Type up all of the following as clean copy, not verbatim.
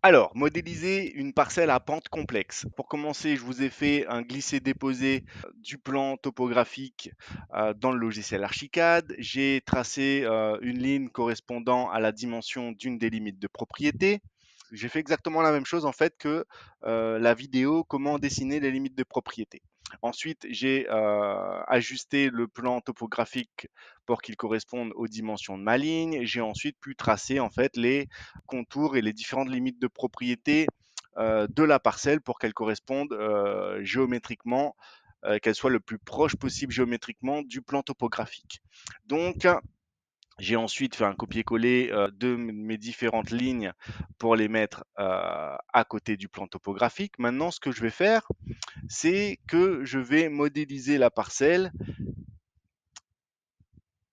Alors, modéliser une parcelle à pente complexe. Pour commencer, je vous ai fait un glisser-déposer du plan topographique dans le logiciel Archicad. J'ai tracé une ligne correspondant à la dimension d'une des limites de propriété. J'ai fait exactement la même chose en fait que la vidéo comment dessiner les limites de propriété. Ensuite, j'ai ajusté le plan topographique pour qu'il corresponde aux dimensions de ma ligne. J'ai ensuite pu tracer en fait les contours et les différentes limites de propriété de la parcelle pour qu'elle corresponde géométriquement, qu'elle soit le plus proche possible géométriquement du plan topographique. Donc, j'ai ensuite fait un copier-coller de mes différentes lignes pour les mettre à côté du plan topographique. Maintenant, ce que je vais faire, c'est que je vais modéliser la parcelle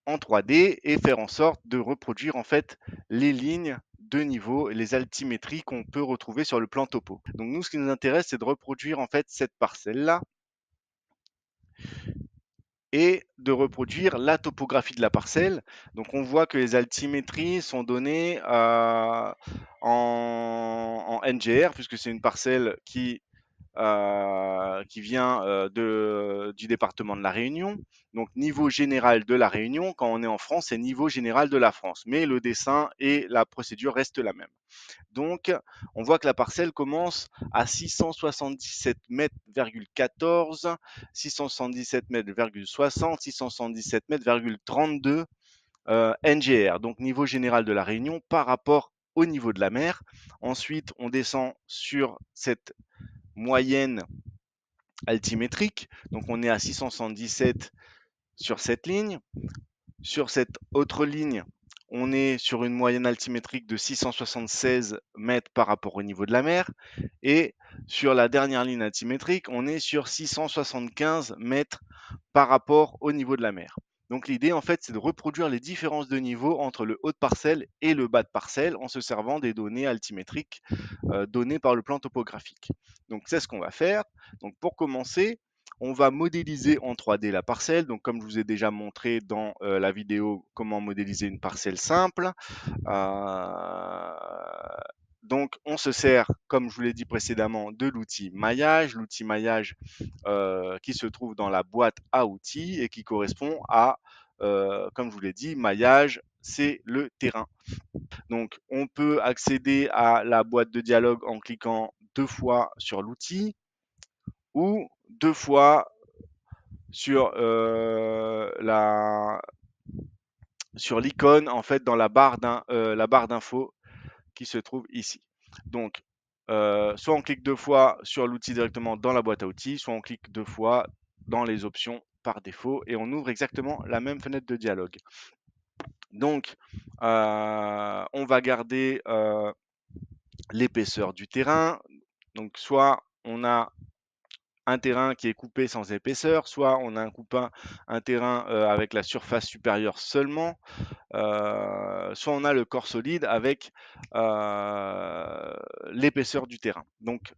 en 3D et faire en sorte de reproduire en fait les lignes de niveau et les altimétries qu'on peut retrouver sur le plan topo. Donc nous, ce qui nous intéresse, c'est de reproduire en fait cette parcelle-là et de reproduire la topographie de la parcelle. Donc on voit que les altimétries sont données en NGR, puisque c'est une parcelle qui vient du département de la Réunion. Donc niveau général de la Réunion, quand on est en France, c'est niveau général de la France. Mais le dessin et la procédure restent la même. Donc, on voit que la parcelle commence à 677 mètres,14, 677 mètres,60, 677 mètres,32 NGR, donc niveau général de la Réunion par rapport au niveau de la mer. Ensuite, on descend sur cette moyenne altimétrique, donc on est à 677 sur cette ligne. Sur cette autre ligne, on est sur une moyenne altimétrique de 676 mètres par rapport au niveau de la mer. Et sur la dernière ligne altimétrique, on est sur 675 mètres par rapport au niveau de la mer. Donc l'idée, en fait, c'est de reproduire les différences de niveau entre le haut de parcelle et le bas de parcelle en se servant des données altimétriques données par le plan topographique. Donc c'est ce qu'on va faire. Donc pour commencer, on va modéliser en 3D la parcelle. Donc comme je vous ai déjà montré dans la vidéo comment modéliser une parcelle simple. Donc on se sert, comme je vous l'ai dit précédemment, de l'outil maillage. L'outil maillage qui se trouve dans la boîte à outils et qui correspond à, comme je vous l'ai dit, maillage, c'est le terrain. Donc, on peut accéder à la boîte de dialogue en cliquant 2 fois sur l'outil ou 2 fois sur l'icône en fait dans la barre d'infos qui se trouve ici. Donc, soit on clique 2 fois sur l'outil directement dans la boîte à outils, soit on clique 2 fois dans les options par défaut et on ouvre exactement la même fenêtre de dialogue. Donc, on va garder l'épaisseur du terrain. Donc, soit on a un terrain qui est coupé sans épaisseur, soit on a un terrain avec la surface supérieure seulement, soit on a le corps solide avec l'épaisseur du terrain. Donc,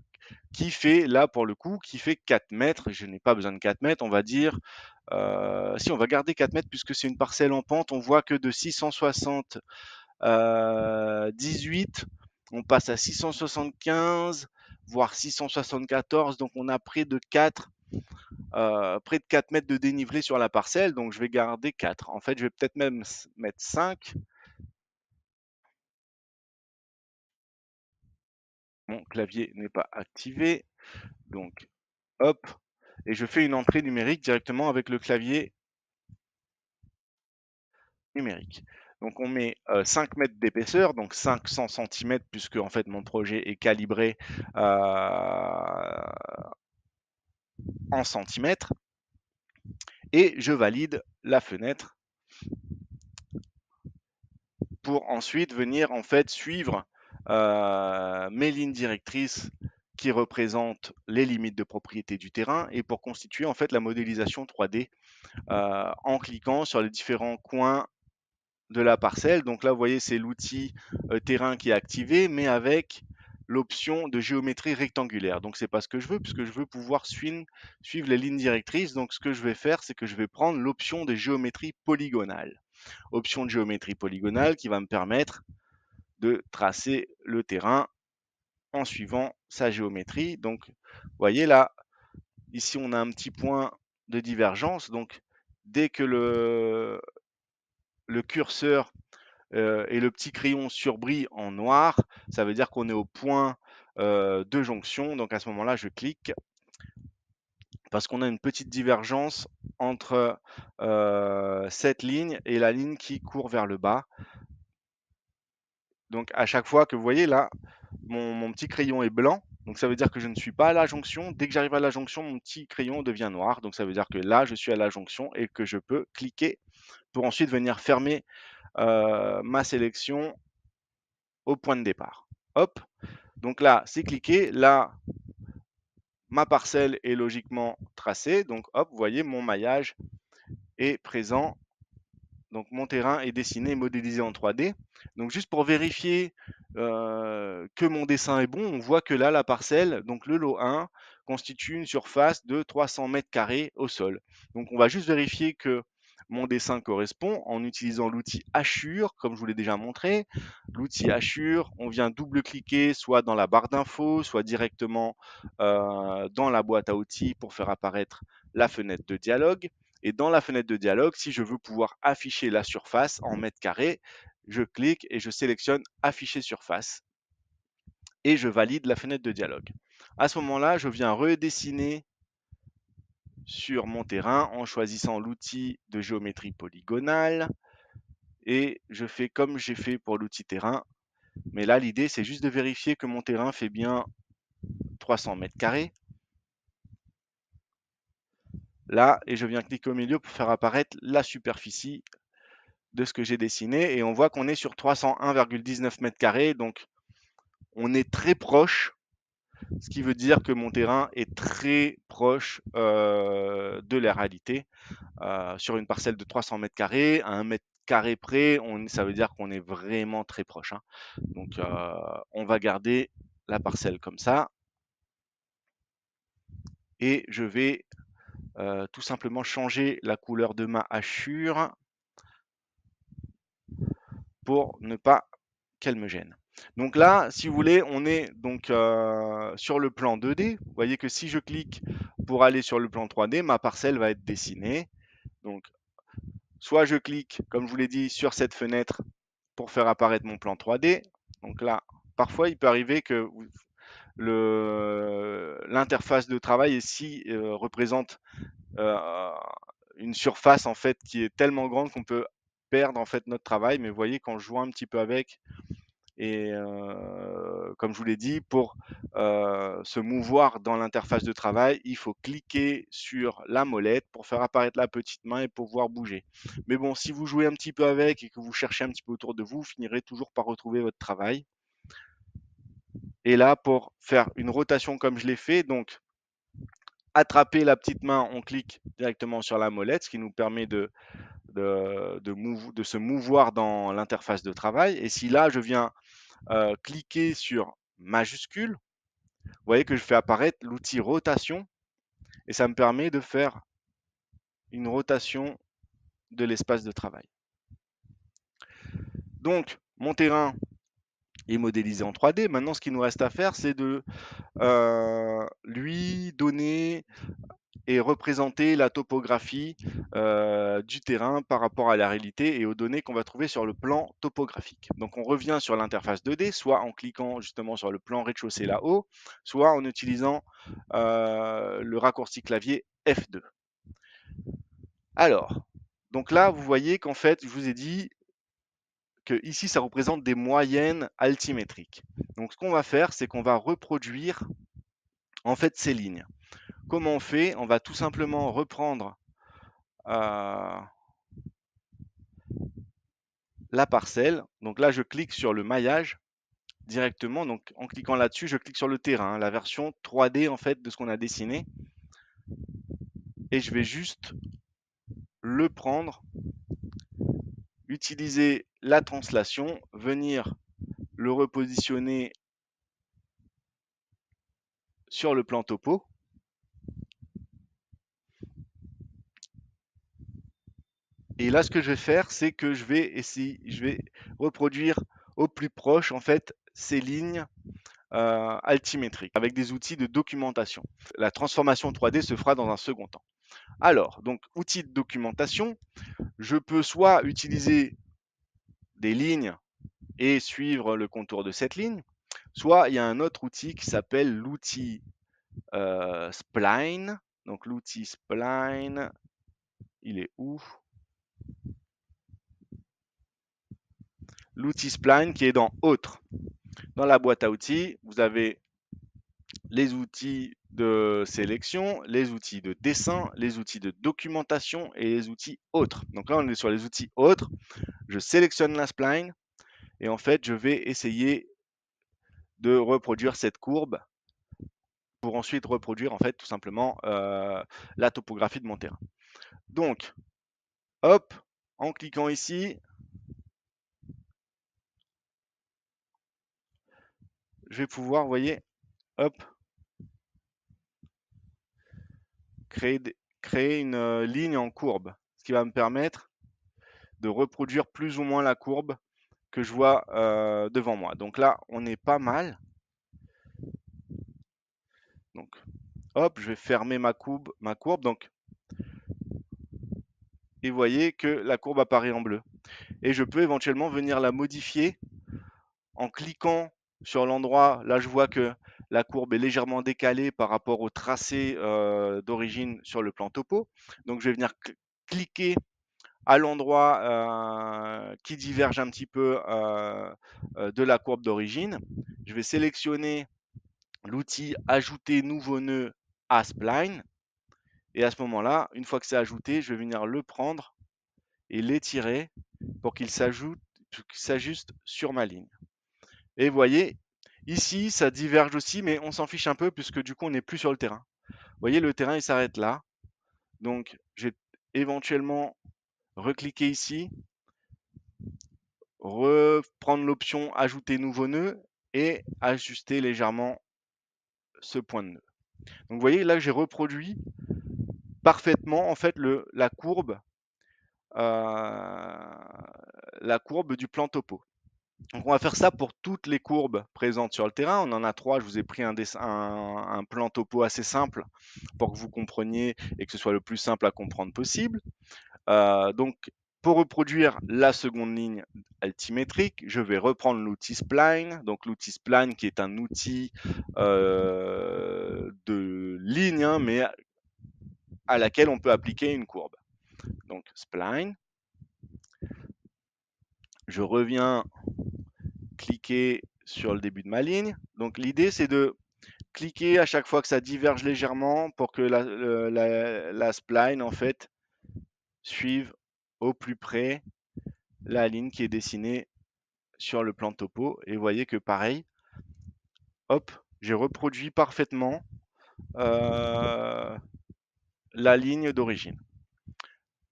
qui fait, là pour le coup, qui fait 4 mètres, je n'ai pas besoin de 4 mètres, on va dire, si on va garder 4 mètres puisque c'est une parcelle en pente, on voit que de 660 18, on passe à 675, voire 674, donc on a près de 4 mètres de dénivelé sur la parcelle, donc je vais garder 4. En fait, je vais peut-être même mettre 5. Mon clavier n'est pas activé, donc hop, et je fais une entrée numérique directement avec le clavier numérique. Donc on met 5 mètres d'épaisseur, donc 500 cm, puisque en fait mon projet est calibré en centimètres, et je valide la fenêtre pour ensuite venir en fait suivre mes lignes directrices qui représentent les limites de propriété du terrain et pour constituer en fait la modélisation 3D en cliquant sur les différents coins de la parcelle. Donc là, vous voyez, c'est l'outil terrain qui est activé, mais avec l'option de géométrie rectangulaire. Donc c'est pas ce que je veux, puisque je veux pouvoir suivre les lignes directrices. Donc ce que je vais faire, c'est que je vais prendre l'option de géométrie polygonale. Option de géométrie polygonale qui va me permettre de tracer le terrain en suivant sa géométrie. Donc, vous voyez là, ici on a un petit point de divergence. Donc, dès que le curseur et le petit crayon surbrille en noir, ça veut dire qu'on est au point de jonction. Donc à ce moment-là, je clique parce qu'on a une petite divergence entre cette ligne et la ligne qui court vers le bas. Donc à chaque fois que vous voyez là, mon petit crayon est blanc, donc ça veut dire que je ne suis pas à la jonction. Dès que j'arrive à la jonction, mon petit crayon devient noir, donc ça veut dire que là, je suis à la jonction et que je peux cliquer pour ensuite venir fermer ma sélection au point de départ. Hop, donc là, c'est cliqué. Là, ma parcelle est logiquement tracée. Donc hop, vous voyez, mon maillage est présent. Donc mon terrain est dessiné et modélisé en 3D. Donc juste pour vérifier que mon dessin est bon, on voit que là, la parcelle, donc le lot 1, constitue une surface de 300 mètres carrés au sol. Donc on va juste vérifier que mon dessin correspond en utilisant l'outil Hachure, comme je vous l'ai déjà montré. L'outil Hachure, on vient double-cliquer soit dans la barre d'infos, soit directement dans la boîte à outils pour faire apparaître la fenêtre de dialogue. Et dans la fenêtre de dialogue, si je veux pouvoir afficher la surface en mètres carrés, je clique et je sélectionne afficher surface et je valide la fenêtre de dialogue. À ce moment-là, je viens redessiner sur mon terrain en choisissant l'outil de géométrie polygonale et je fais comme j'ai fait pour l'outil terrain. Mais là, l'idée, c'est juste de vérifier que mon terrain fait bien 300 mètres carrés. Là, et je viens cliquer au milieu pour faire apparaître la superficie de ce que j'ai dessiné et on voit qu'on est sur 301,19 mètres carrés, donc on est très proche, ce qui veut dire que mon terrain est très proche de la réalité. Sur une parcelle de 300 mètres carrés, à 1 mètre carré près, ça veut dire qu'on est vraiment très proche. Hein. Donc on va garder la parcelle comme ça et je vais tout simplement changer la couleur de ma hachure pour ne pas qu'elle me gêne. Donc là, si vous voulez, on est donc sur le plan 2D. Vous voyez que si je clique pour aller sur le plan 3D, ma parcelle va être dessinée. Donc, soit je clique, comme je vous l'ai dit, sur cette fenêtre pour faire apparaître mon plan 3D. Donc là, parfois, il peut arriver que l'interface de travail ici représente une surface en fait qui est tellement grande qu'on peut perdre en fait notre travail. Mais vous voyez, quand je joue un petit peu avec, et comme je vous l'ai dit, pour se mouvoir dans l'interface de travail, il faut cliquer sur la molette pour faire apparaître la petite main et pouvoir bouger. Mais bon, si vous jouez un petit peu avec et que vous cherchez un petit peu autour de vous, vous finirez toujours par retrouver votre travail. Et là, pour faire une rotation comme je l'ai fait, donc attraper la petite main, on clique directement sur la molette, ce qui nous permet de se mouvoir dans l'interface de travail. Et si là, je viens cliquer sur majuscule, vous voyez que je fais apparaître l'outil rotation et ça me permet de faire une rotation de l'espace de travail. Donc, mon terrain est modélisé en 3D. Maintenant, ce qu'il nous reste à faire, c'est de lui donner et représenter la topographie du terrain par rapport à la réalité et aux données qu'on va trouver sur le plan topographique. Donc on revient sur l'interface 2D, soit en cliquant justement sur le plan rez-de-chaussée là-haut, soit en utilisant le raccourci clavier F2. Alors, donc là, vous voyez qu'en fait, je vous ai dit que ici, ça représente des moyennes altimétriques. Donc ce qu'on va faire, c'est qu'on va reproduire en fait ces lignes. Comment on fait? On va tout simplement reprendre la parcelle. Donc là, je clique sur le maillage directement. Donc en cliquant là-dessus, je clique sur le terrain, la version 3D en fait de ce qu'on a dessiné. Et je vais juste le prendre, utiliser la translation, venir le repositionner sur le plan topo. Et là, ce que je vais faire, c'est que je vais reproduire au plus proche en fait ces lignes altimétrique avec des outils de documentation. La transformation 3D se fera dans un second temps. Alors, donc, outils de documentation, je peux soit utiliser des lignes et suivre le contour de cette ligne, soit il y a un autre outil qui s'appelle l'outil Spline. Donc l'outil Spline, il est où? L'outil Spline qui est dans Autres. Dans la boîte à outils, vous avez les outils de sélection, les outils de dessin, les outils de documentation et les outils autres. Donc là, on est sur les outils autres. Je sélectionne la spline et en fait, je vais essayer de reproduire cette courbe pour ensuite reproduire en fait tout simplement la topographie de mon terrain. Donc, hop, en cliquant ici, je vais pouvoir, vous voyez, hop, créer une ligne en courbe, ce qui va me permettre de reproduire plus ou moins la courbe que je vois devant moi. Donc là, on est pas mal. Donc, hop, je vais fermer ma courbe. Donc, et vous voyez que la courbe apparaît en bleu. Et je peux éventuellement venir la modifier en cliquant sur l'endroit. Là, je vois que la courbe est légèrement décalée par rapport au tracé d'origine sur le plan topo. Donc, je vais venir cliquer à l'endroit qui diverge un petit peu de la courbe d'origine. Je vais sélectionner l'outil ajouter nouveau nœud à spline. Et à ce moment-là, une fois que c'est ajouté, je vais venir le prendre et l'étirer pour qu'il s'ajuste sur ma ligne. Et vous voyez, ici, ça diverge aussi, mais on s'en fiche un peu puisque du coup, on n'est plus sur le terrain. Vous voyez, le terrain, il s'arrête là. Donc, je vais éventuellement recliquer ici, reprendre l'option ajouter nouveau nœud et ajuster légèrement ce point de nœud. Donc, vous voyez, là, j'ai reproduit parfaitement en fait la courbe du plan topo. Donc on va faire ça pour toutes les courbes présentes sur le terrain. On en a trois. Je vous ai pris un plan topo assez simple pour que vous compreniez et que ce soit le plus simple à comprendre possible. Donc pour reproduire la seconde ligne altimétrique, je vais reprendre l'outil Spline. Donc l'outil Spline qui est un outil de ligne, hein, mais à laquelle on peut appliquer une courbe. Donc Spline. Je reviens cliquer sur le début de ma ligne. Donc l'idée c'est de cliquer à chaque fois que ça diverge légèrement pour que la spline en fait suive au plus près la ligne qui est dessinée sur le plan topo. Et vous voyez que pareil, hop, j'ai reproduit parfaitement la ligne d'origine.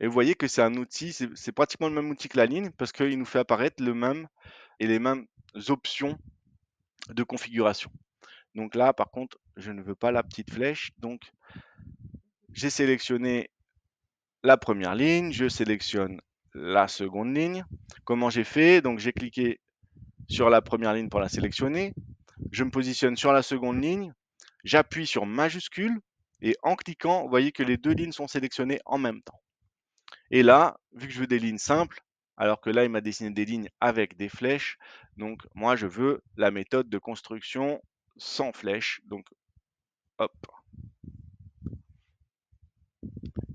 Et vous voyez que c'est un outil, c'est pratiquement le même outil que la ligne parce qu'il nous fait apparaître le même et les mêmes options de configuration. Donc là, par contre, je ne veux pas la petite flèche. Donc, j'ai sélectionné la première ligne, je sélectionne la seconde ligne. Comment j'ai fait? Donc, j'ai cliqué sur la première ligne pour la sélectionner. Je me positionne sur la seconde ligne. J'appuie sur majuscule. Et en cliquant, vous voyez que les deux lignes sont sélectionnées en même temps. Et là, vu que je veux des lignes simples, alors que là, il m'a dessiné des lignes avec des flèches. Donc, moi, je veux la méthode de construction sans flèches. Donc, hop.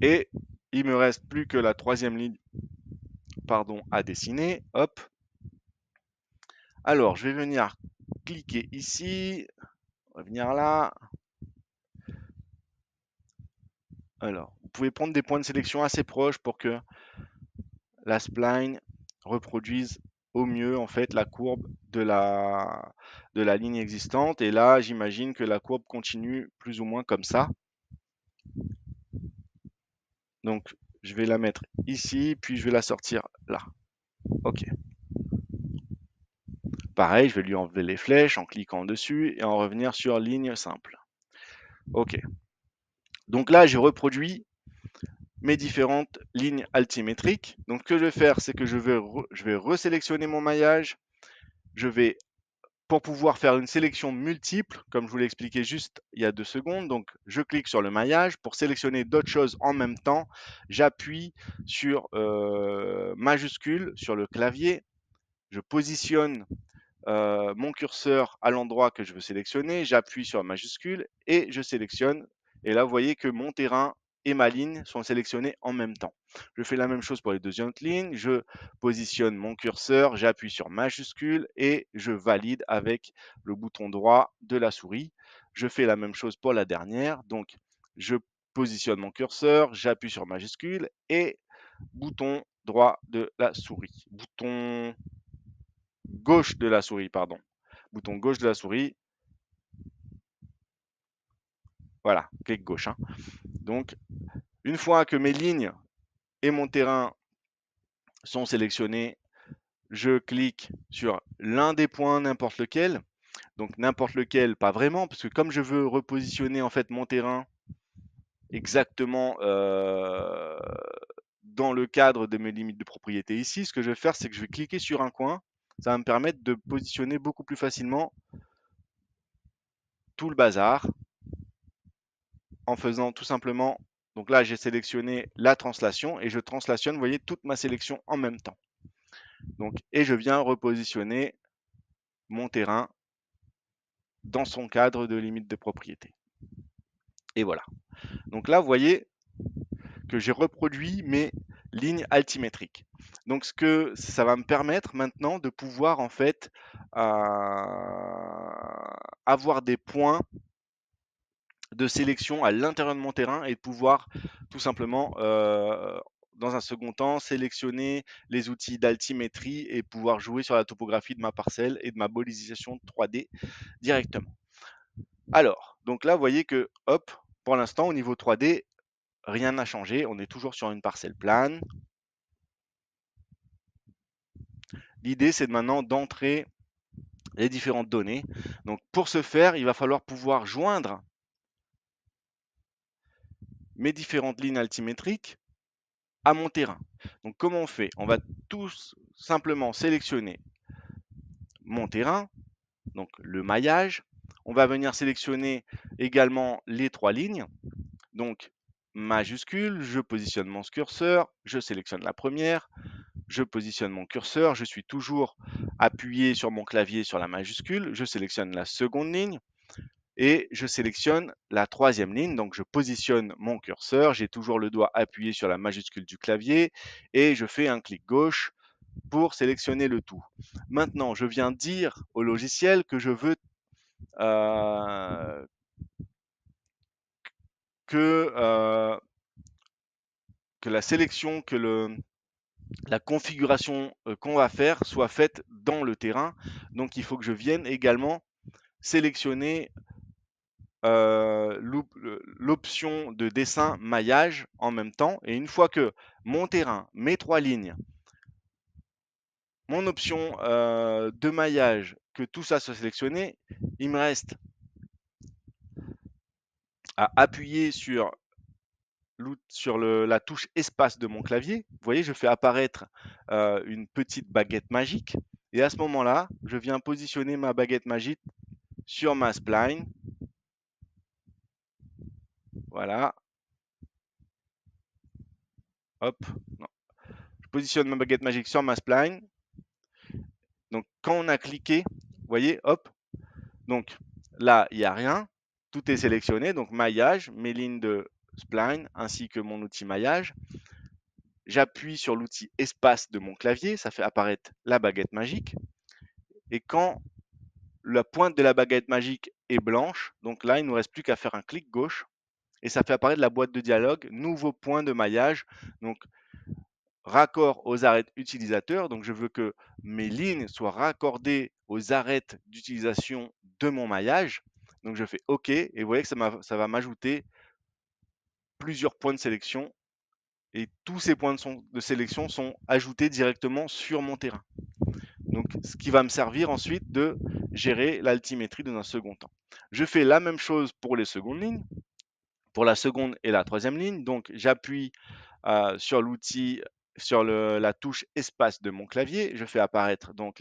Et il me reste plus que la troisième ligne à dessiner. Hop. Alors, je vais venir cliquer ici, revenir là. Alors, vous pouvez prendre des points de sélection assez proches pour que la spline reproduise au mieux en fait la courbe de la ligne existante. Et là, j'imagine que la courbe continue plus ou moins comme ça. Donc, je vais la mettre ici, puis je vais la sortir là. OK. Pareil, je vais lui enlever les flèches en cliquant dessus et en revenir sur ligne simple. OK. Donc là, j'ai reproduit mes différentes lignes altimétriques. Donc ce que je vais faire, c'est que je vais resélectionner mon maillage. Je vais pour pouvoir faire une sélection multiple, comme je vous l'ai expliqué juste il y a 2 secondes, donc je clique sur le maillage. Pour sélectionner d'autres choses en même temps, j'appuie sur majuscule sur le clavier. Je positionne mon curseur à l'endroit que je veux sélectionner, j'appuie sur majuscule et je sélectionne. Et là, vous voyez que mon terrain et ma ligne sont sélectionnés en même temps. Je fais la même chose pour les deuxièmes lignes, je positionne mon curseur, j'appuie sur majuscule et je valide avec le bouton droit de la souris. Je fais la même chose pour la dernière, donc je positionne mon curseur, j'appuie sur majuscule et bouton droit de la souris. Bouton gauche de la souris, pardon. Bouton gauche de la souris. Voilà, clic gauche. Hein. Donc, une fois que mes lignes et mon terrain sont sélectionnés, je clique sur l'un des points, n'importe lequel. Donc, n'importe lequel, pas vraiment, parce que comme je veux repositionner en fait mon terrain exactement dans le cadre de mes limites de propriété ici, ce que je vais faire, c'est que je vais cliquer sur un coin. Ça va me permettre de positionner beaucoup plus facilement tout le bazar en faisant tout simplement, donc là j'ai sélectionné la translation et je translationne, vous voyez, toute ma sélection en même temps. Donc, et je viens repositionner mon terrain dans son cadre de limite de propriété. Et voilà. Donc là, vous voyez que j'ai reproduit mes lignes altimétriques. Donc, ce que ça va me permettre maintenant de pouvoir en fait avoir des points de sélection à l'intérieur de mon terrain et de pouvoir tout simplement, dans un second temps, sélectionner les outils d'altimétrie et pouvoir jouer sur la topographie de ma parcelle et de ma modélisation 3D directement. Alors, donc là, vous voyez que, hop, pour l'instant, au niveau 3D, rien n'a changé. On est toujours sur une parcelle plane. L'idée, c'est maintenant d'entrer les différentes données. Donc, pour ce faire, il va falloir pouvoir joindre mes différentes lignes altimétriques à mon terrain. Donc comment on fait? On va tout simplement sélectionner mon terrain, donc le maillage. On va venir sélectionner également les 3 lignes. Donc majuscule, je positionne mon curseur, je sélectionne la première, je positionne mon curseur, je suis toujours appuyé sur mon clavier sur la majuscule, je sélectionne la seconde ligne, et je sélectionne la 3e ligne. Donc je positionne mon curseur, j'ai toujours le doigt appuyé sur la majuscule du clavier et je fais un clic gauche pour sélectionner le tout. Maintenant, je viens dire au logiciel que je veux que, que la sélection, la configuration qu'on va faire soit faite dans le terrain. Donc il faut que je vienne également sélectionner l'option de dessin maillage en même temps. Et une fois que mon terrain, mes 3 lignes, mon option de maillage, que tout ça soit sélectionné, il me reste à appuyer sur la touche espace de mon clavier. Vous voyez, je fais apparaître une petite baguette magique. Et à ce moment-là, je viens positionner ma baguette magique sur ma spline. Voilà. Hop. Non. Je positionne ma baguette magique sur ma spline. Donc, quand on a cliqué, vous voyez, hop. Donc, là, il n'y a rien. Tout est sélectionné. Donc, maillage, mes lignes de spline, ainsi que mon outil maillage. J'appuie sur l'outil espace de mon clavier. Ça fait apparaître la baguette magique. Et quand la pointe de la baguette magique est blanche, donc là, il ne nous reste plus qu'à faire un clic gauche. Et ça fait apparaître la boîte de dialogue, nouveau point de maillage. Donc, raccord aux arêtes utilisateurs. Donc, je veux que mes lignes soient raccordées aux arêtes d'utilisation de mon maillage. Donc, je fais OK et vous voyez que ça va m'ajouter plusieurs points de sélection et tous ces points de sélection sont ajoutés directement sur mon terrain. Donc, ce qui va me servir ensuite de gérer l'altimétrie dans un second temps. Je fais la même chose pour les secondes lignes, pour la seconde et la 3e ligne. Donc, j'appuie sur l'outil, sur la touche espace de mon clavier. Je fais apparaître donc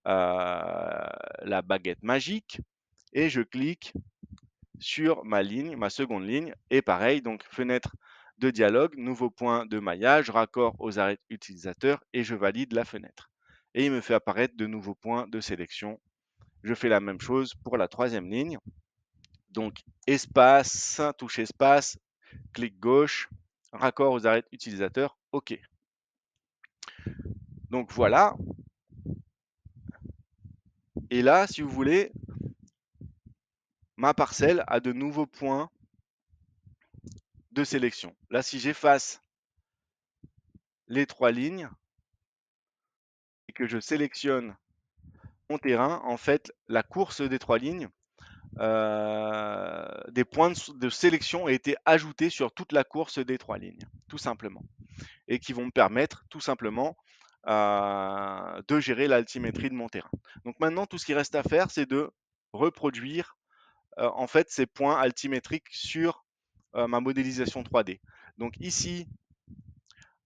la baguette magique et je clique sur ma ligne, ma seconde ligne. Et pareil, donc fenêtre de dialogue, nouveau point de maillage, raccord aux arrêts utilisateurs et je valide la fenêtre. Et il me fait apparaître de nouveaux points de sélection. Je fais la même chose pour la troisième ligne. Donc espace, touche espace, clic gauche, raccord aux arrêts utilisateurs, OK. Donc voilà. Et là, si vous voulez, ma parcelle a de nouveaux points de sélection. Là, si j'efface les trois lignes et que je sélectionne mon terrain, en fait, la course des trois lignes, des points de sélection ont été ajoutés sur toute la course des trois lignes, tout simplement. Et qui vont me permettre tout simplement de gérer l'altimétrie de mon terrain. Donc maintenant, tout ce qui reste à faire, c'est de reproduire en fait ces points altimétriques sur ma modélisation 3D. Donc ici,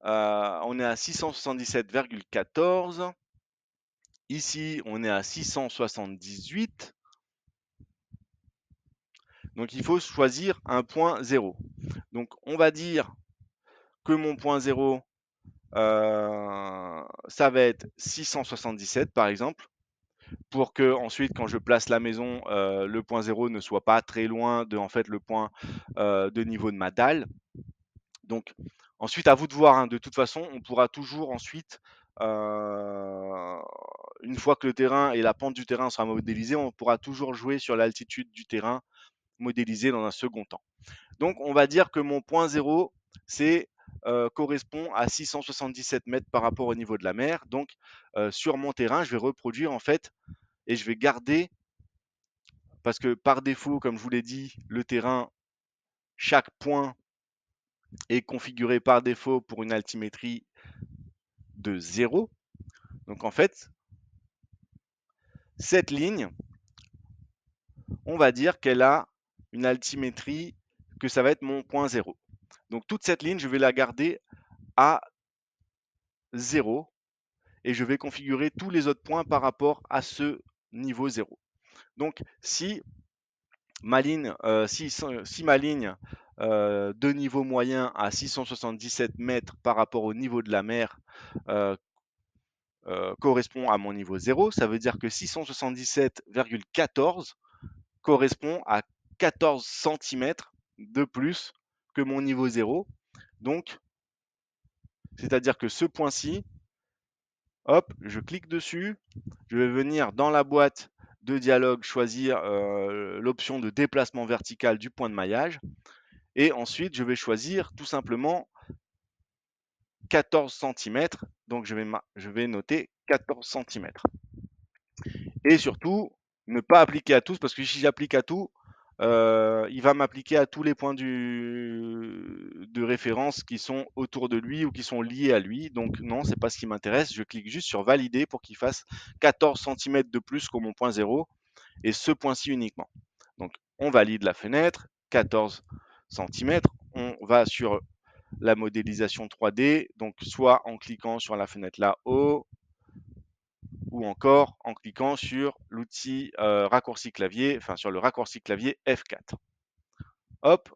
on est à 677,14. Ici, on est à 678. Donc il faut choisir un point 0. Donc on va dire que mon point 0, ça va être 677 par exemple, pour que ensuite quand je place la maison, le point 0 ne soit pas très loin de en fait le point de niveau de ma dalle. Donc ensuite à vous de voir, hein. De toute façon, on pourra toujours ensuite, une fois que le terrain et la pente du terrain sera modélisé, on pourra toujours jouer sur l'altitude du terrain modélisé dans un second temps. Donc on va dire que mon point 0, c'est correspond à 677 mètres par rapport au niveau de la mer. Donc sur mon terrain, je vais reproduire en fait et je vais garder, parce que par défaut, comme je vous l'ai dit, le terrain, chaque point est configuré par défaut pour une altimétrie de 0. Donc en fait, cette ligne, on va dire qu'elle a une altimétrie, que ça va être mon point 0. Donc toute cette ligne, je vais la garder à 0 et je vais configurer tous les autres points par rapport à ce niveau 0. Donc si ma ligne, si ma ligne de niveau moyen à 677 mètres par rapport au niveau de la mer euh, correspond à mon niveau 0, ça veut dire que 677,14 correspond à 14 cm de plus que mon niveau 0. Donc, c'est-à-dire que ce point-ci, hop, je clique dessus, je vais venir dans la boîte de dialogue choisir l'option de déplacement vertical du point de maillage. Et ensuite, je vais choisir tout simplement 14 cm. Donc, je vais noter 14 cm. Et surtout, ne pas appliquer à tous, parce que si j'applique à tout, il va m'appliquer à tous les points de référence qui sont autour de lui ou qui sont liés à lui. Donc non, c'est pas ce qui m'intéresse. Je clique juste sur valider pour qu'il fasse 14 cm de plus que mon point 0 et ce point-ci uniquement. Donc on valide la fenêtre, 14 cm. On va sur la modélisation 3D, donc soit en cliquant sur la fenêtre là-haut, ou encore en cliquant sur l'outil raccourci clavier, enfin sur le raccourci clavier F4. Hop,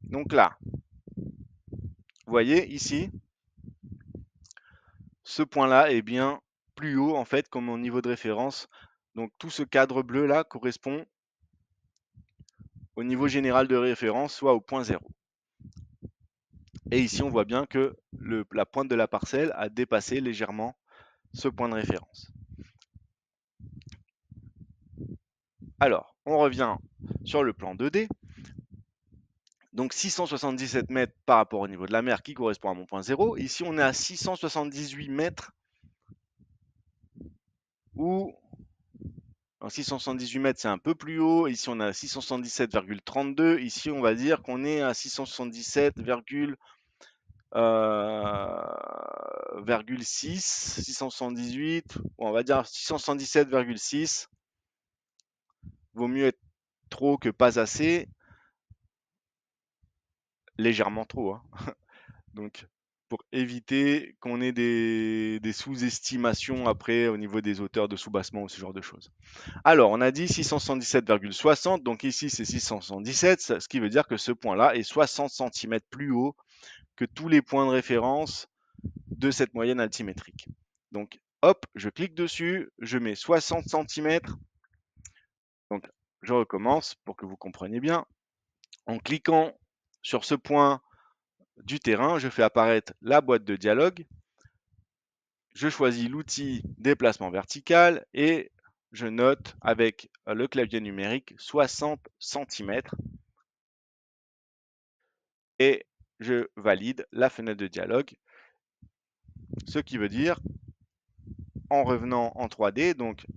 donc là, vous voyez ici, ce point-là est bien plus haut en fait comme mon niveau de référence. Donc tout ce cadre bleu là correspond au niveau général de référence, soit au point 0. Et ici, on voit bien que la pointe de la parcelle a dépassé légèrement ce point de référence. Alors, on revient sur le plan 2D. Donc 677 mètres par rapport au niveau de la mer qui correspond à mon point 0. Ici, on est à 678 mètres ou 678 mètres, c'est un peu plus haut. Ici, on est à 677,32. Ici, on va dire qu'on est à 677,6, 678, on va dire 677,6. Vaut mieux être trop que pas assez, légèrement trop, hein. Donc, pour éviter qu'on ait des sous-estimations après au niveau des hauteurs de soubassement ou ce genre de choses. Alors, on a dit 677,60, donc ici c'est 677, ce qui veut dire que ce point-là est 60 cm plus haut que tous les points de référence de cette moyenne altimétrique. Donc, hop, je clique dessus, je mets 60 cm. Donc, je recommence pour que vous compreniez bien. En cliquant sur ce point du terrain, je fais apparaître la boîte de dialogue. Je choisis l'outil déplacement vertical et je note avec le clavier numérique 60 cm et je valide la fenêtre de dialogue. Ce qui veut dire, en revenant en 3D, donc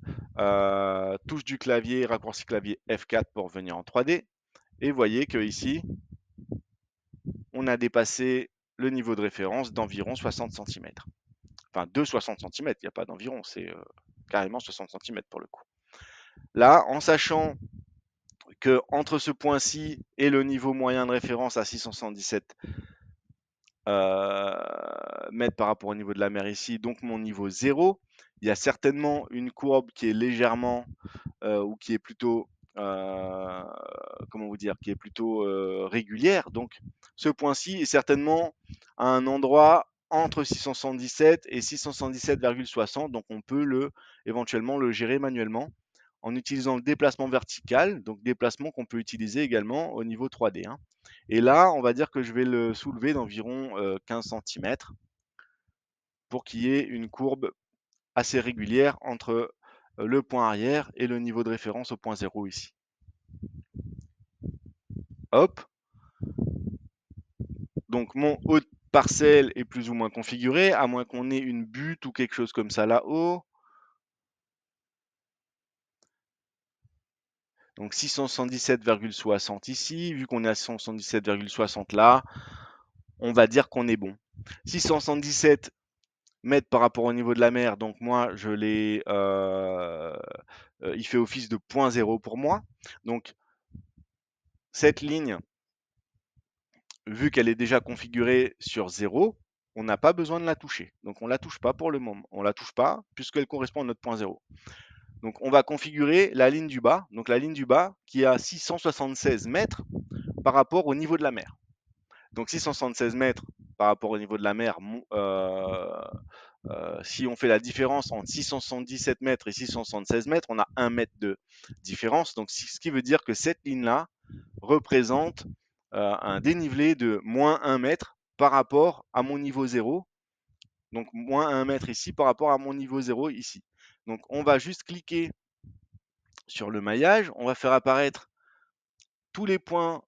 touche du clavier, raccourci clavier F4 pour venir en 3D. Et voyez que ici, on a dépassé le niveau de référence d'environ 60 cm. Enfin, de 60 cm, il n'y a pas d'environ, c'est carrément 60 cm pour le coup. Là, en sachant que entre ce point-ci et le niveau moyen de référence à 677 mètres par rapport au niveau de la mer ici, donc mon niveau 0, il y a certainement une courbe qui est légèrement ou qui est plutôt comment vous dire, qui est plutôt régulière. Donc ce point-ci est certainement à un endroit entre 677 et 677,60, donc on peut éventuellement le gérer manuellement en utilisant le déplacement vertical, donc déplacement qu'on peut utiliser également au niveau 3D. Hein. Et là, on va dire que je vais le soulever d'environ 15 cm pour qu'il y ait une courbe assez régulière entre le point arrière et le niveau de référence au point 0 ici. Hop. Donc mon haut de parcelle est plus ou moins configuré, à moins qu'on ait une butte ou quelque chose comme ça là-haut. Donc 677,60 ici, vu qu'on est à 677,60 là, on va dire qu'on est bon. 677 mètres par rapport au niveau de la mer, donc moi je l'ai, il fait office de 0.0 pour moi. Donc cette ligne, vu qu'elle est déjà configurée sur 0, on n'a pas besoin de la toucher. Donc on ne la touche pas pour le moment. On ne la touche pas puisqu'elle correspond à notre point 0. Donc on va configurer la ligne du bas. Donc la ligne du bas qui est à 676 mètres par rapport au niveau de la mer. Donc 676 mètres par rapport au niveau de la mer, si on fait la différence entre 677 mètres et 676 mètres, on a 1 mètre de différence. Donc ce qui veut dire que cette ligne-là représente un dénivelé de moins 1 mètre par rapport à mon niveau 0. Donc moins 1 mètre ici par rapport à mon niveau 0 ici. Donc on va juste cliquer sur le maillage, on va faire apparaître tous les points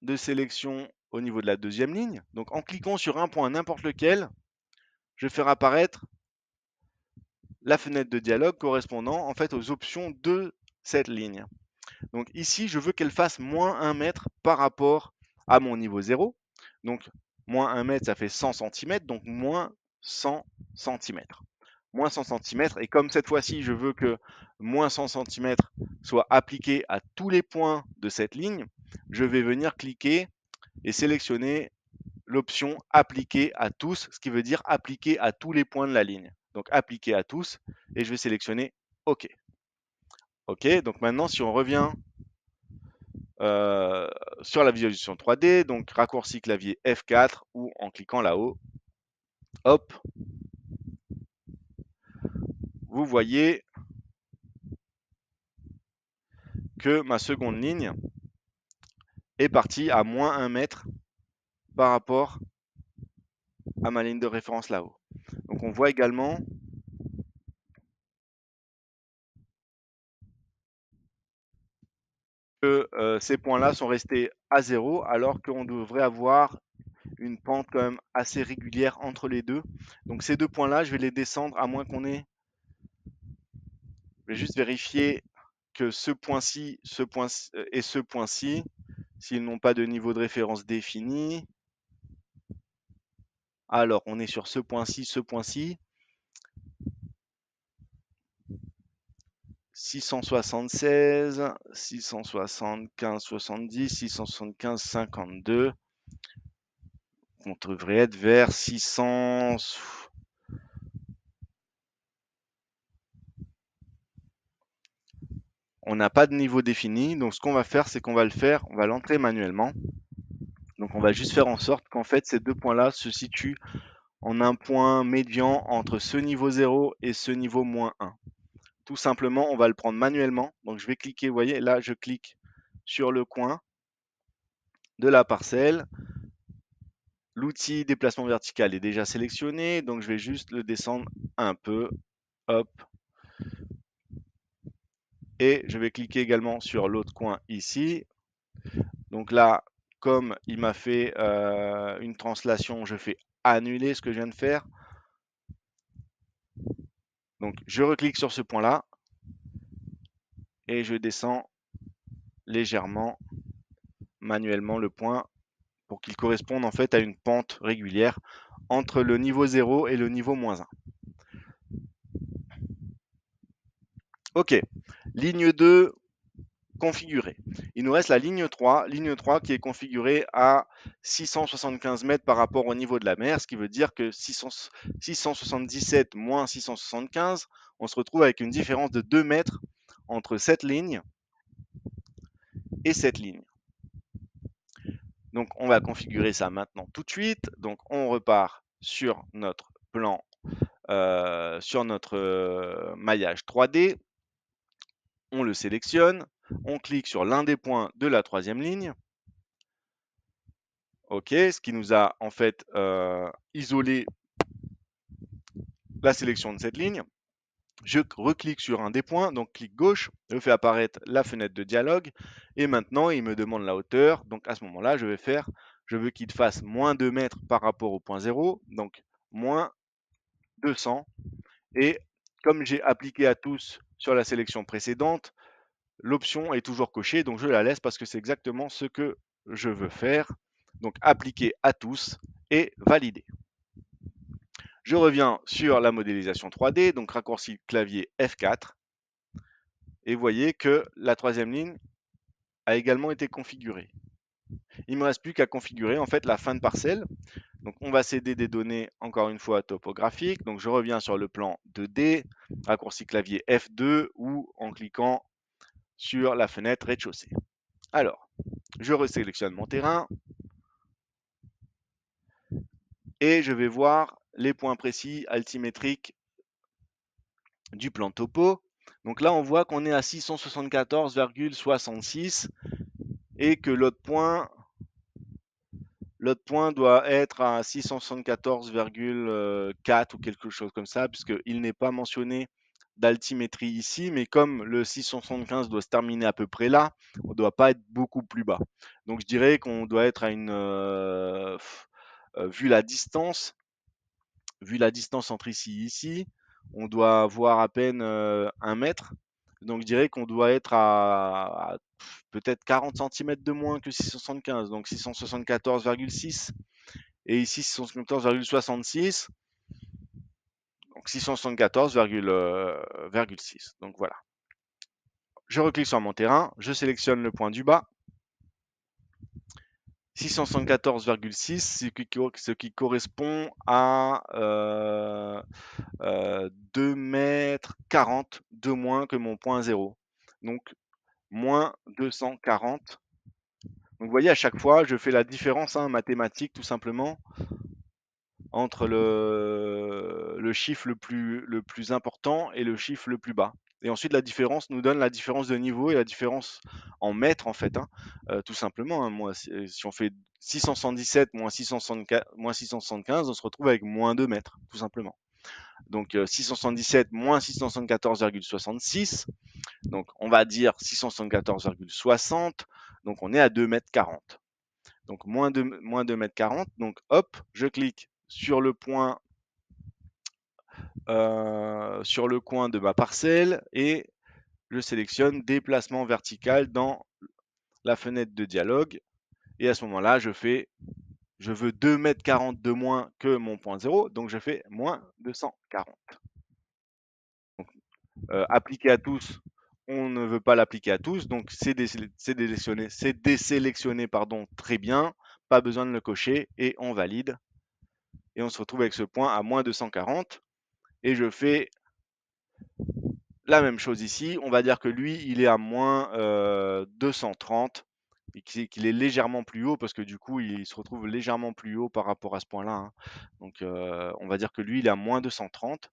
de sélection au niveau de la deuxième ligne. Donc en cliquant sur un point n'importe lequel, je vais faire apparaître la fenêtre de dialogue correspondant en fait aux options de cette ligne. Donc ici, je veux qu'elle fasse moins 1 mètre par rapport à mon niveau 0. Donc moins 1 mètre, ça fait 100 cm, donc moins 100 cm. Moins 100 cm, et comme cette fois-ci, je veux que moins 100 cm soit appliqué à tous les points de cette ligne, je vais venir cliquer et sélectionner l'option appliquer à tous, ce qui veut dire appliquer à tous les points de la ligne. Donc appliquer à tous, et je vais sélectionner OK. OK, donc maintenant si on revient sur la visualisation 3D, donc raccourci clavier F4 ou en cliquant là-haut, hop, vous voyez que ma seconde ligne est partie à moins 1 mètre par rapport à ma ligne de référence là-haut. Donc on voit également que ces points-là sont restés à 0 alors qu'on devrait avoir une pente quand même assez régulière entre les deux. Donc ces deux points-là, je vais les descendre à moins qu'on ait... Je vais juste vérifier que ce point-ci et ce point-ci, s'ils n'ont pas de niveau de référence défini. Alors, on est sur ce point-ci, 676, 675, 70, 675, 52. on devrait être vers 600. On n'a pas de niveau défini, donc ce qu'on va faire, c'est qu'on va le faire, on va l'entrer manuellement. Donc on va juste faire en sorte qu'en fait ces deux points-là se situent en un point médian entre ce niveau 0 et ce niveau -1. Tout simplement, on va le prendre manuellement. Donc je vais cliquer, vous voyez, là je clique sur le coin de la parcelle. L'outil déplacement vertical est déjà sélectionné, donc je vais juste le descendre un peu. Hop. Et je vais cliquer également sur l'autre coin ici. Donc là, comme il m'a fait une translation, je fais annuler ce que je viens de faire. Donc je reclique sur ce point-là et je descends légèrement manuellement le point pour qu'il corresponde en fait à une pente régulière entre le niveau 0 et le niveau -1. Ok, ligne 2 configurée. Il nous reste la ligne 3 qui est configurée à 675 mètres par rapport au niveau de la mer, ce qui veut dire que 677 moins 675, on se retrouve avec une différence de 2 mètres entre cette ligne et cette ligne. Donc on va configurer ça maintenant tout de suite. Donc on repart sur notre plan, sur notre maillage 3D. On le sélectionne, on clique sur l'un des points de la troisième ligne. OK, ce qui nous a en fait isolé la sélection de cette ligne. Je reclique sur un des points, donc clic gauche, je fais apparaître la fenêtre de dialogue et maintenant il me demande la hauteur. Donc à ce moment-là, je veux qu'il fasse moins 2 mètres par rapport au point 0, donc moins 200. Et comme j'ai appliqué à tous sur la sélection précédente, l'option est toujours cochée, donc je la laisse parce que c'est exactement ce que je veux faire. Donc appliquer à tous et valider. Je reviens sur la modélisation 3D, donc raccourci clavier F4. Et vous voyez que la troisième ligne a également été configurée. Il ne me reste plus qu'à configurer en fait la fin de parcelle. Donc on va céder des données encore une fois topographiques. Donc je reviens sur le plan 2D, raccourci clavier F2 ou en cliquant sur la fenêtre rez-de-chaussée. Alors, je resélectionne mon terrain et je vais voir les points précis altimétriques du plan topo. Donc là, on voit qu'on est à 674,66 et que l'autre point doit être à 674,4 ou quelque chose comme ça, puisqu'il n'est pas mentionné d'altimétrie ici, mais comme le 675 doit se terminer à peu près là, on ne doit pas être beaucoup plus bas. Donc je dirais qu'on doit être à une... vu la distance entre ici et ici, on doit avoir à peine 1 mètre. Donc je dirais qu'on doit être à peut-être 40 cm de moins que 675, donc 674,6. Et ici 674,66, donc 674,6. Donc voilà. Je reclique sur mon terrain, je sélectionne le point du bas. 674,6, ce qui correspond à 2 mètres 40 de moins que mon point 0. Donc moins 240. Donc vous voyez, à chaque fois, je fais la différence mathématique tout simplement entre le chiffre le plus important et le chiffre le plus bas. Et ensuite, la différence nous donne la différence de niveau et la différence en mètres, en fait, tout simplement. Moi, si on fait 677 moins 675, on se retrouve avec moins 2 mètres, tout simplement. Donc 677 moins 674,66, donc on va dire 674,60, donc on est à 2 mètres 40. Donc moins 2 mètres 40, donc hop, je clique sur le point sur le coin de ma parcelle et je sélectionne déplacement vertical dans la fenêtre de dialogue et à ce moment-là je veux 2 mètres 40 de moins que mon point 0, donc je fais moins 240. Donc, appliquer à tous, on ne veut pas l'appliquer à tous, donc c'est désélectionné, pardon, très bien. pas besoin de le cocher et on valide. Et on se retrouve avec ce point à moins 240. Et je fais la même chose ici. On va dire que lui, il est à moins 230 et qu'il est légèrement plus haut parce que du coup, il se retrouve légèrement plus haut par rapport à ce point-là, hein. Donc, on va dire que lui, il est à moins 230.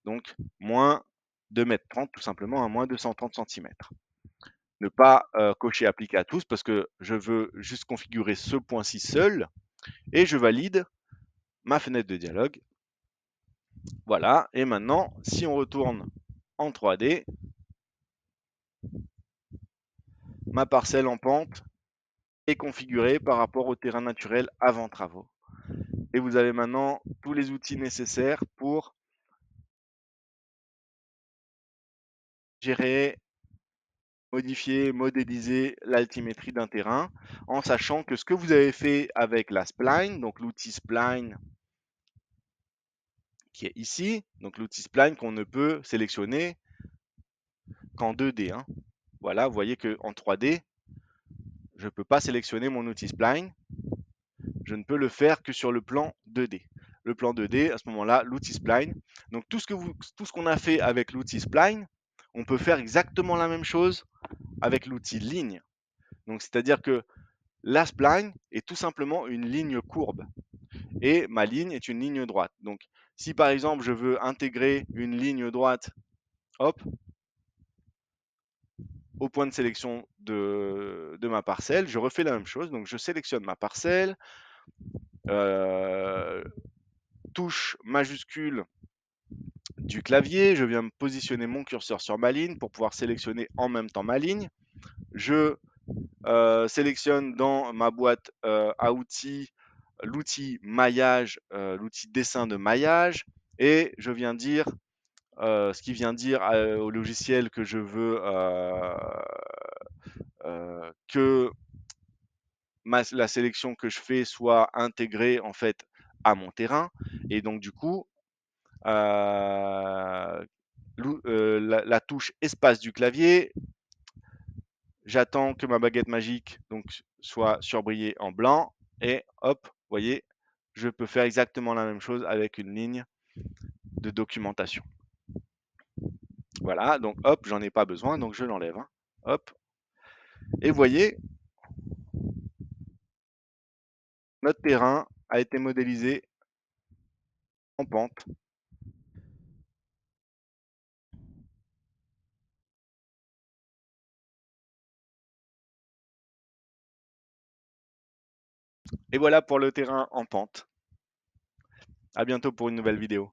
Donc, moins 2,30 m tout simplement, à moins 230 centimètres. Ne pas cocher appliquer à tous parce que je veux juste configurer ce point-ci seul et je valide ma fenêtre de dialogue. Voilà, et maintenant, si on retourne en 3D, ma parcelle en pente est configurée par rapport au terrain naturel avant travaux. Et vous avez maintenant tous les outils nécessaires pour gérer, modifier, modéliser l'altimétrie d'un terrain, en sachant que ce que vous avez fait avec la spline, donc l'outil spline qui est ici, donc l'outil spline qu'on ne peut sélectionner qu'en 2D, hein. Voilà, vous voyez qu'en 3D, je ne peux pas sélectionner mon outil spline, je ne peux le faire que sur le plan 2D. Le plan 2D, à ce moment-là, l'outil spline. Donc tout ce qu'on a fait avec l'outil spline, on peut faire exactement la même chose avec l'outil ligne. Donc c'est-à-dire que la spline est tout simplement une ligne courbe et ma ligne est une ligne droite. Donc si par exemple je veux intégrer une ligne droite, hop, au point de sélection de ma parcelle, je refais la même chose. Donc je sélectionne ma parcelle, touche majuscule du clavier, je viens me positionner mon curseur sur ma ligne pour pouvoir sélectionner en même temps ma ligne. Je sélectionne dans ma boîte à outils l'outil maillage, l'outil dessin de maillage, et je viens dire ce qui vient dire au logiciel que je veux que la sélection que je fais soit intégrée en fait à mon terrain. Et donc du coup, la touche espace du clavier, j'attends que ma baguette magique donc soit surbrillée en blanc et hop, vous voyez, je peux faire exactement la même chose avec une ligne de documentation. Voilà, donc hop, j'en ai pas besoin, donc je l'enlève, hein. Hop, et vous voyez, notre terrain a été modélisé en pente. Et voilà pour le terrain en pente. À bientôt pour une nouvelle vidéo.